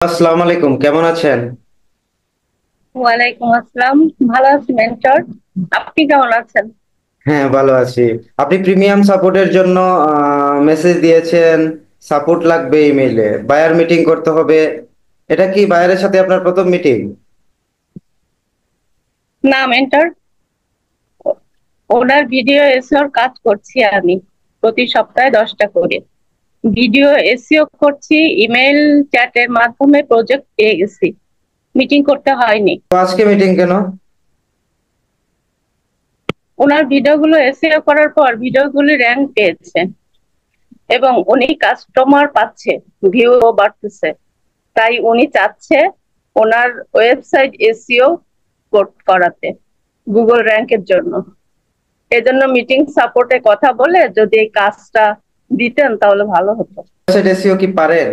আসসালামু আলাইকুম, কেমন আছেন? ওয়ালাইকুম আসসালাম। ভালো আছি মেন্টর। আপনি কেমন আছেন? হ্যাঁ, ভালো আছি। আপনি প্রিমিয়াম সাপোর্টের জন্য মেসেজ দিয়েছেন, সাপোর্ট লাগবে ইমেইলে, বায়ার মিটিং করতে হবে। এটা কি বায়ারের সাথে আপনার প্রথম মিটিং? না মেন্টর, ওনার ভিডিও এসিওর কাজ করছি আমি। প্রতি সপ্তাহে 10টা করে ভিডিও এসিও করছি। ইমেল চ্যাটের মাধ্যমে প্রজেক্ট পেয়ে গেছি, মিটিং করতে হয়নি। তো আজকে মিটিং কেন? ওনার ভিডিওগুলো এসিও করার পর ভিডিওগুলি র্যাঙ্ক পেয়েছে এবং উনি কাস্টমার পাচ্ছে, ভিউ বাড়তেছে। তাই উনি চাচ্ছে ওনার ওয়েবসাইট এসিও করাতে গুগল র্যাঙ্কের জন্য। এজন্য মিটিং সাপোর্টে কথা বলে যদি এই কাজটা দিতেন তাহলে ভালো হতো। ওয়েবসাইট এসইও কি পারেন?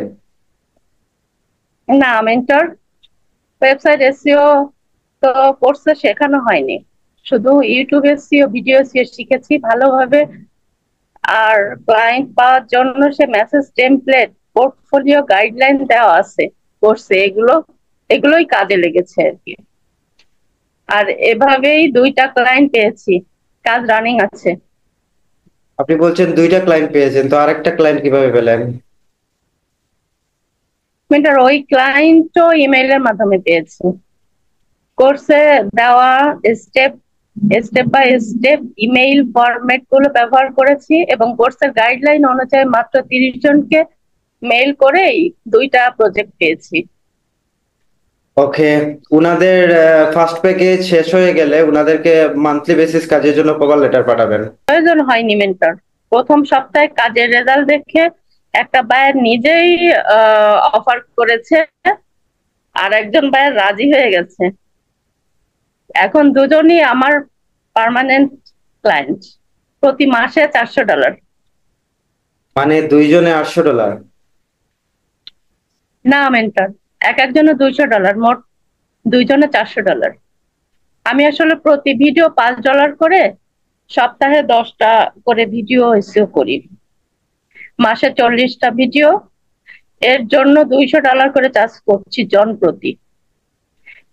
না মেন্টর, ওয়েবসাইট এসইও তো কোর্সে শেখানো হয়নি, শুধু ইউটিউব এসইও ভিডিও এসইও শিখেছি ভালোভাবে। আর ক্লায়েন্ট পাওয়ার জন্য সে মেসেজ টেমপ্লেট, পোর্টফোলিও গাইডলাইন দেওয়া আছে কোর্সে, এগুলোই কাজে লেগেছে আর কি। আর এভাবেই 2টা ক্লায়েন্ট পেয়েছি, কাজ রানিং আছে। আপনি বলছেন দুইটা ক্লায়েন্ট পেয়েছেন, তো আরেকটা ক্লায়েন্ট কিভাবে পেলেন? মেন্টর, ওই ক্লায়েন্টও ইমেইলের মাধ্যমে পেয়েছি। কোর্সে দেওয়া step step by step email format গুলো ব্যবহার করেছি এবং কোর্সের গাইডলাইন অনুযায়ী মাত্র 30 জনকে মেইল করেই 2টা প্রজেক্ট পেয়েছি। ওকে। উনাদের ফার্স্ট প্যাকেজ শেষ হয়ে গেলে উনাদেরকে মান্থলি বেসিস কাজের জন্য কভার লেটার পাঠাবেন। প্রয়োজন হয়নি মেন্টর, প্রথম সপ্তাহে কাজের রেজাল্ট দেখে একটা বায়ার নিজেই অফার করেছে, আর একজন বায়ার রাজি হয়ে গেছে। এখন দুজনই আমার পার্মানেন্ট ক্লায়েন্ট, প্রতি মাসে $400। মানে দুইজনে $800? না মেন্টর, একজনের $200, মোট 2 জনে $400। আমি আসলে প্রতি ভিডিও $5 করে, সপ্তাহে 10টা করে ভিডিও এসিও করি, মাসে 40টা ভিডিও, এর জন্য $200 করে চার্জ করছি জন প্রতি।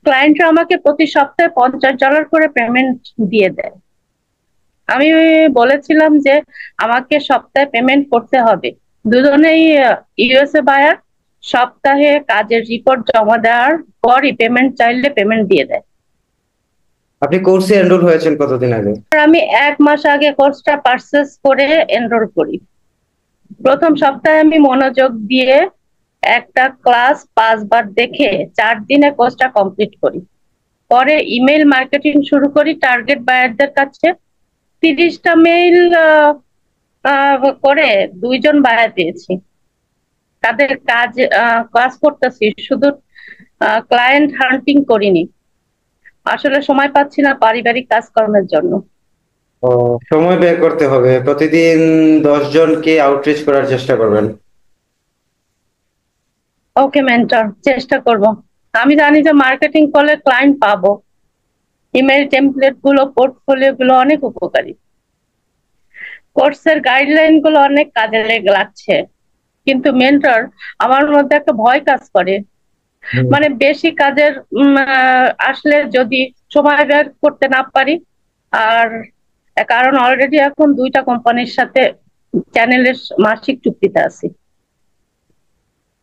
ক্লায়েন্টরা আমাকে প্রতি সপ্তাহে $50 করে পেমেন্ট দিয়ে দেয়। আমি বলেছিলাম যে আমাকে সপ্তাহে পেমেন্ট করতে হবে। দুজনেই ইউএসএ বায়ার, সপ্তাহে কাজের রিপোর্ট জমা দেওয়ার পরই পেমেন্ট চাইলে পেমেন্ট দিয়ে দেয়। আপনি কোর্সে এনরোল হয়েছেন কতদিন আগে? আর আমি 1 মাস আগে কোর্সটা পারচেস করে এনরোল করি। প্রথম সপ্তাহে আমি মনোযোগ দিয়ে একটা ক্লাস 5 বার দেখে 4 দিনে কোর্সটা কমপ্লিট করি। পরে ইমেল মার্কেটিং শুরু করি টার্গেট বায়ারদের কাছে। 30টা মেইল করে 2 জন বায়ার পেয়েছি। তাদের কাজ করতেছি, শুধু ক্লায়েন্ট হান্টিং করিনি। আসলে সময় পাচ্ছি না পারিবারিক কাজকর্মের জন্য। ও, সময় বের করতে হবে। প্রতিদিন 10 জনকে আউটরিচ করার চেষ্টা করবেন। ওকে মেন্টর, চেষ্টা করব। আমি জানি যে মার্কেটিং করলে ক্লায়েন্ট পাবো। ইমেল টেমপ্লেট গুলো, পোর্টফোলিও গুলো অনেক উপকারী। কোর্সের গাইডলাইন গুলো অনেক কাজে লাগছে। কিন্তু মেন্টর, আমার মধ্যে একটা ভয় কাজ করে। হুম। মানে বেশি কাজের আসলে যদি সময় বের করতে না পারি। আর কারণ অলরেডি এখন 2টা কোম্পানির সাথে চ্যানেলের মাসিক চুক্তিতে আছি।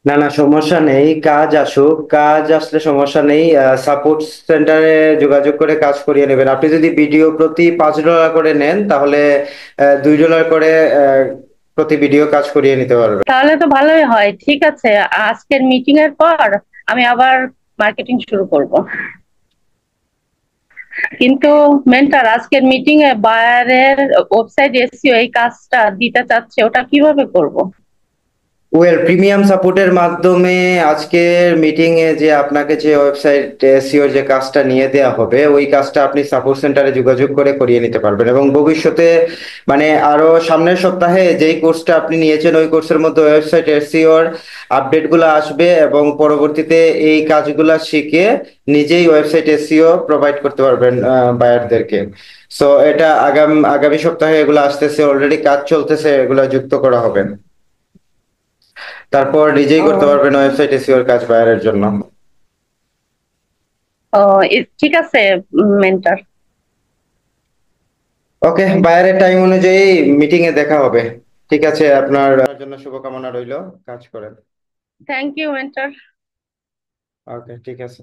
না না, সমস্যা নেই, কাজ আসুক, কাজ আসলে সমস্যা নেই। সাপোর্ট সেন্টারে যোগাযোগ করে কাজ করিয়ে নেবেন। আপনি যদি ভিডিও প্রতি $5 করে নেন তাহলে $2 করে প্রতি ভিডিও কাজ করিয়ে নিতে পারবেন। তাহলে তো ভালোই হয়, ঠিক আছে। আজকের মিটিং এর পর আমি আবার মার্কেটিং শুরু করব। কিন্তু মেন্টর, আজকের মিটিং এ বায়ারের ওয়েবসাইট এসইও এই কাজটা দিতে চাচ্ছে, ওটা কিভাবে করব? ওয়েল, প্রিমিয়াম সাপোর্টের মাধ্যমে আজকের মিটিং এ যে আপনাকে যে ওয়েবসাইট এসইও যে কাজটা নিয়ে দেওয়া হবে ওই কাজটা আপনি সাপোর্ট সেন্টারে যোগাযোগ করে করিয়ে নিতে পারবেন, এবং ভবিষ্যতে মানে আরো সামনের সপ্তাহে যেই কোর্সটা আপনি নিয়েছেন ওই কোর্সের মধ্যে ওয়েবসাইট এসইওর আপডেট গুলো আসবে, এবং পরবর্তীতে এই কাজগুলা শিখে নিজেই ওয়েবসাইট এসইও প্রোভাইড করতে পারবেন বায়ারদেরকে। সো এটা আগামী সপ্তাহে এগুলো আসতেছে, অলরেডি কাজ চলতেছে, এগুলো যুক্ত করা হবে। তারপর নিজেই করতে ও পারবেন ওয়েবসাইট এসইওর কাজ বায়ারের জন্য। ও ঠিক আছে মেন্টর। ওকে, বায়ারের টাইম অনুযায়ী মিটিং এ দেখা হবে। ঠিক আছে, আপনার জন্য শুভকামনা রইলো, কাজ করেন। Thank you mentor. ওকে, ঠিক আছে।